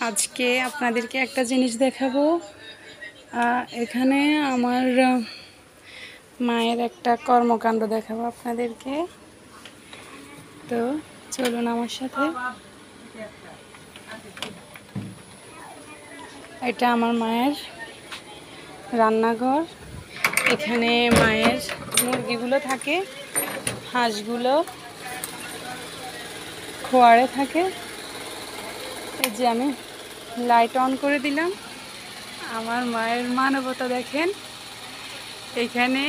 আজকে আপনাদেরকে একটা জিনিস দেখাবো। এখানে আমার মায়ের একটা কর্মকাণ্ড দেখাবো আপনাদেরকে। তো চলুন আমার সাথে। এটা আমার মায়ের রান্নাঘর। এখানে মায়ের মুরগিগুলো থাকে, হাঁসগুলো খোয়ারে থাকে। এই যে আমি লাইট অন করে দিলাম। আমার মায়ের মানবতা দেখেন। এখানে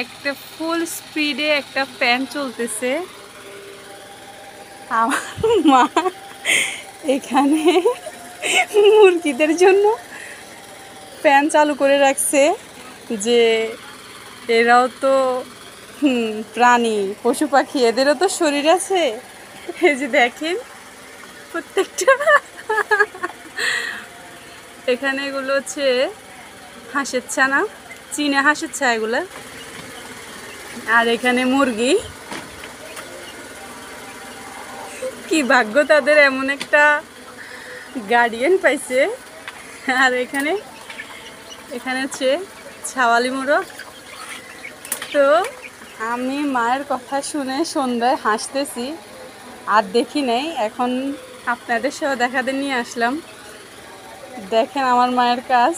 একটা ফুল স্পিডে একটা ফ্যান চলতেছে। আমার মা এখানে মুরগিদের জন্য ফ্যান চালু করে রাখছে, যে এরাও তো প্রাণী, পশু পাখি, এদেরও তো শরীর আছে। এই যে দেখেন প্রত্যেকটা, এখানে এগুলো হচ্ছে হাঁসের ছানা, চীনা হাঁসের ছা এগুলো। আর এখানে মুরগি। কি ভাগ্য তাদের, এমন একটা গার্ডিয়ান পাইছে। আর এখানে হচ্ছে ছাওয়ালি মোরগ। তো আমি মায়ের কথা শুনে সন্ধ্যায় হাসতেছি, আর দেখি নাই। এখন আপনাদের সহ দেখাতে নিয়ে আসলাম। দেখেন আমার মায়ের কাজ।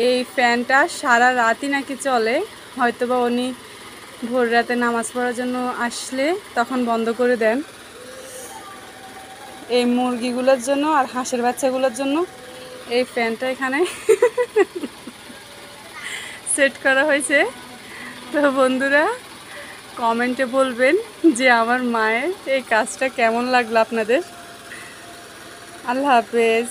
এই ফ্যানটা সারা রাতই নাকি চলে, হয়তোবা উনি ভোর রাতে নামাজ পড়ার জন্য আসলে তখন বন্ধ করে দেন। এই মুরগিগুলোর জন্য আর হাঁসের বাচ্চাগুলোর জন্য এই ফ্যানটা এখানে সেট করা হয়েছে। তো বন্ধুরা, কমেন্টে বলবেন যে আমার মায়ের এই কাজটা কেমন লাগলো আপনাদের। আল্লাহ হাফেজ।